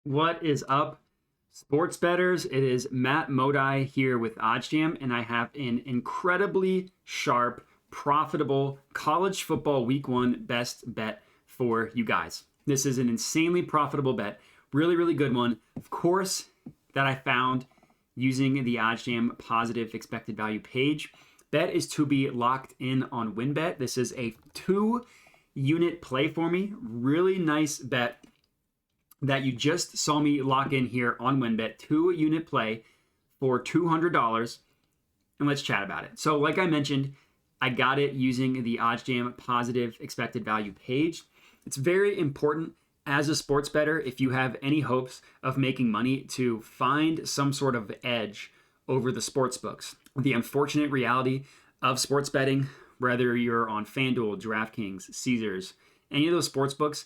What is up, sports bettors? It is Matt Modi here with OddsJam, and I have an incredibly sharp, profitable college football week 1 best bet for you guys. This is an insanely profitable bet, really good one. Of course, that I found using the OddsJam Positive Expected Value page. Bet is to be locked in on WynnBET. This is a 2-unit play for me. Really nice bet that you just saw me lock in here on WynnBET, 2-unit play for $200, and let's chat about it. So like I mentioned, I got it using the OddsJam Positive Expected Value page. It's very important as a sports bettor, if you have any hopes of making money, to find some sort of edge over the sports books. The unfortunate reality of sports betting, whether you're on FanDuel, DraftKings, Caesars, any of those sports books,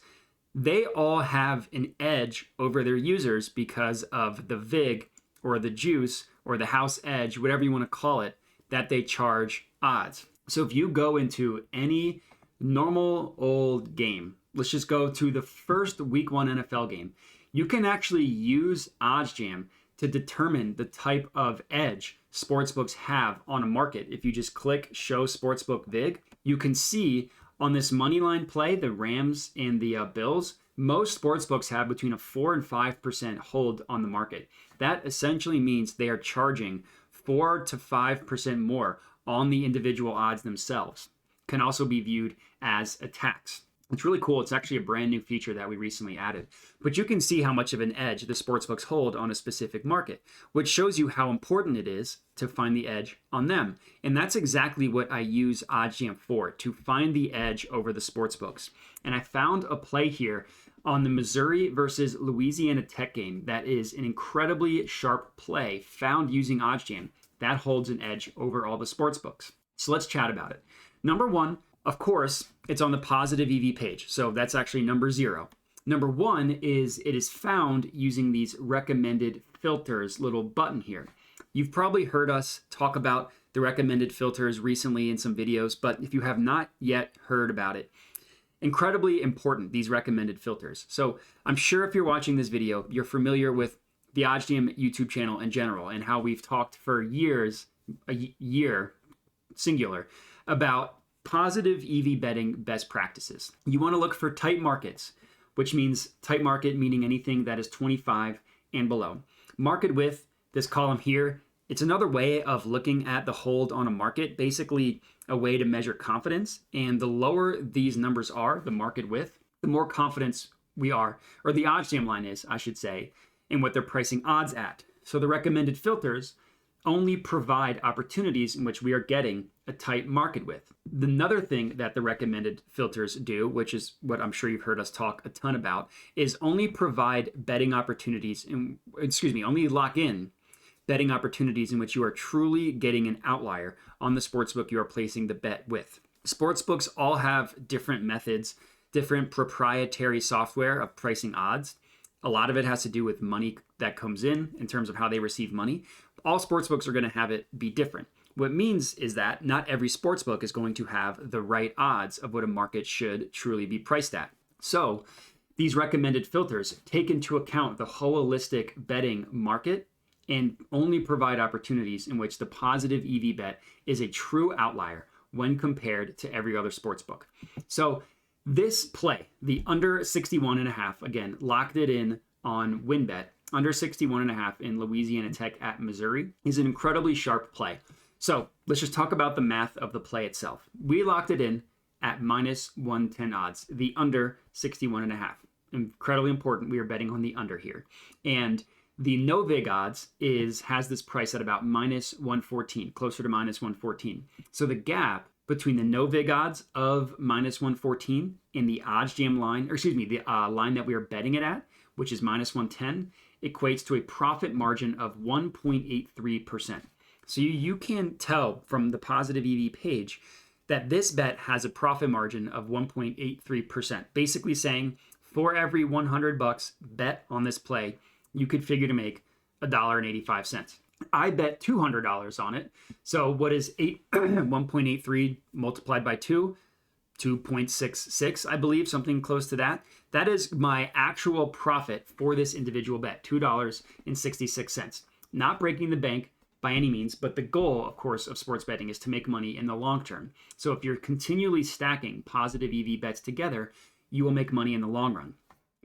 they all have an edge over their users because of the VIG or the juice or the house edge, whatever you want to call it, that they charge odds. So if you go into any normal old game, let's just go to the first week 1 NFL game, you can actually use OddsJam to determine the type of edge sportsbooks have on a market. If you just click show sportsbook VIG, you can see on this money line play, the Rams and the Bills, most sportsbooks have between a 4 and 5% hold on the market. That essentially means they are charging 4 to 5% more on the individual odds themselves. Can also be viewed as a tax. It's really cool. It's actually a brand new feature that we recently added. But you can see how much of an edge the sportsbooks hold on a specific market, which shows you how important it is to find the edge on them. And that's exactly what I use OddsJam for, to find the edge over the sportsbooks. And I found a play here on the Missouri versus Louisiana Tech game that is an incredibly sharp play found using OddsJam that holds an edge over all the sportsbooks. So let's chat about it. Number one, of course, it's on the Positive EV page. So that's actually number 0. Number 1 is it is found using these recommended filters little button here. You've probably heard us talk about the recommended filters recently in some videos, but if you have not yet heard about it, incredibly important, these recommended filters. So I'm sure if you're watching this video, you're familiar with the OddsJam YouTube channel in general and how we've talked for years, a year, singular, about positive EV betting best practices. You want to look for tight markets, which means tight market meaning anything that is 25 and below. Market width, this column here, it's another way of looking at the hold on a market, basically a way to measure confidence. And the lower these numbers are, the market width, the more confidence we are, or the OddsJam line is, I should say, in what they're pricing odds at. So the recommended filters only provide opportunities in which we are getting a tight market width. Another thing that the recommended filters do, which is what I'm sure you've heard us talk a ton about, is only provide betting opportunities, only lock in betting opportunities in which you are truly getting an outlier on the sportsbook you are placing the bet with. Sportsbooks all have different methods, different proprietary software of pricing odds. A lot of it has to do with money that comes in terms of how they receive money. All sportsbooks are going to have it be different. What it means is that not every sportsbook is going to have the right odds of what a market should truly be priced at. So these recommended filters take into account the holistic betting market and only provide opportunities in which the positive EV bet is a true outlier when compared to every other sportsbook. So this play, the under 61.5, again, locked it in on WynnBET, under 61.5 in Louisiana Tech at Missouri, is an incredibly sharp play. So let's just talk about the math of the play itself. We locked it in at minus 110 odds, the under 61.5. Incredibly important. We are betting on the under here. And the no vig odds has this price at about minus 114, closer to minus 114. So the gap between the no vig odds of minus 114 and the OddsJam line, the line that we are betting it at, which is minus 110, equates to a profit margin of 1.83%. So you can tell from the Positive EV page that this bet has a profit margin of 1.83%, basically saying for every $100 bet on this play, you could figure to make $1.85. I bet $200 on it. So what is 1.83 multiplied by 2? 2.66, I believe, something close to that. That is my actual profit for this individual bet, $2.66. Not breaking the bank by any means, but the goal, of course, of sports betting is to make money in the long term. So if you're continually stacking positive EV bets together, you will make money in the long run.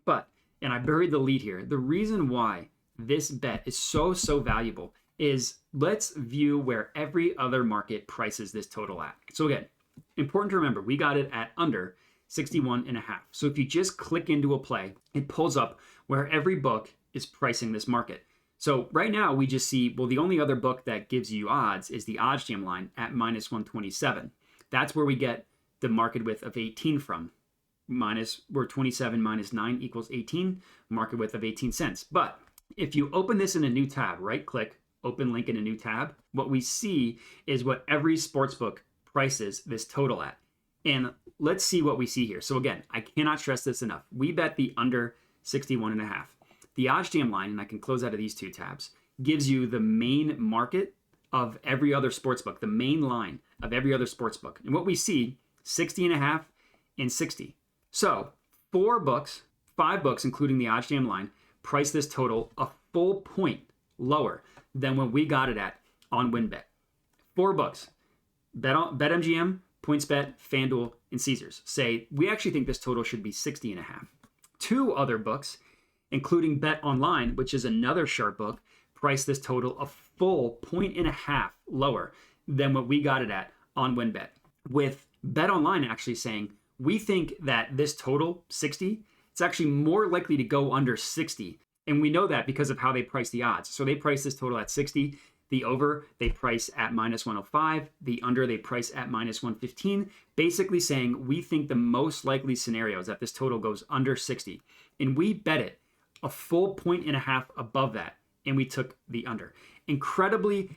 But, and I buried the lead here, the reason why this bet is so valuable is let's view where every other market prices this total at. So again, important to remember, we got it at under 61.5. So if you just click into a play, it pulls up where every book is pricing this market. So right now we just see, well, the only other book that gives you odds is the OddsJam line at -127. That's where we get the market width of 18 from. Where 27 minus 9 equals 18, market width of 18 cents. But if you open this in a new tab, right click, open link in a new tab, what we see is what every sportsbook prices this total at. And let's see what we see here. So again, I cannot stress this enough. We bet the under 61.5. The OddsJam line, and I can close out of these two tabs, gives you the main market of every other sportsbook, the main line of every other sportsbook. And what we see, 60.5 and 60. So 5 books, including the OddsJam line, price this total a full point lower than what we got it at on WynnBET. 4 books, BetMGM, PointsBet, FanDuel, and Caesars, say we actually think this total should be 60.5. 2 other books, including Bet Online, which is another sharp book, price this total a full 1.5 lower than what we got it at on WynnBET. With Bet Online actually saying, we think that this total, 60, it's actually more likely to go under 60. And we know that because of how they price the odds. So they price this total at 60. The over, they price at -105. The under, they price at -115. Basically saying, we think the most likely scenario is that this total goes under 60. And we bet it a full 1.5 above that. And we took the under. Incredibly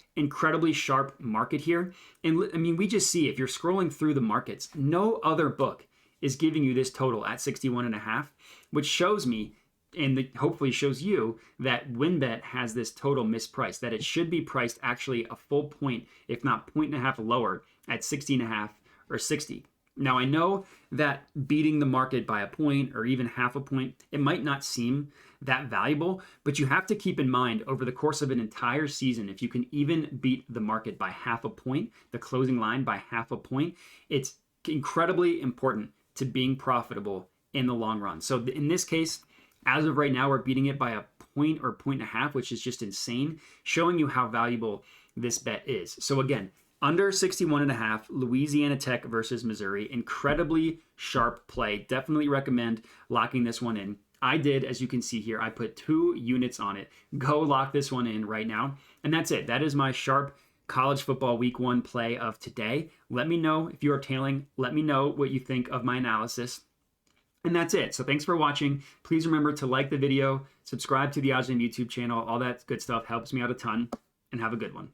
sharp market here. And I mean, we just see, if you're scrolling through the markets, no other book is giving you this total at 61.5, which shows me, and hopefully shows you, that WynnBET has this total mispriced, that it should be priced actually a full point, if not 1.5 lower, at 60.5 or 60. Now, I know that beating the market by a point or even half a point, it might not seem that valuable, but you have to keep in mind over the course of an entire season, if you can even beat the market by half a point, the closing line by half a point, it's incredibly important to being profitable in the long run. So in this case, as of right now, we're beating it by a point or 1.5, which is just insane, showing you how valuable this bet is. So again, under 61.5, Louisiana Tech versus Missouri, incredibly sharp play. Definitely recommend locking this one in. I did, as you can see here, I put 2 units on it. Go lock this one in right now. And that's it. That is my sharp college football week 1 play of today. Let me know if you are tailing. Let me know what you think of my analysis. And that's it. So thanks for watching. Please remember to like the video, subscribe to the OddsJam YouTube channel. All that good stuff helps me out a ton. And have a good one.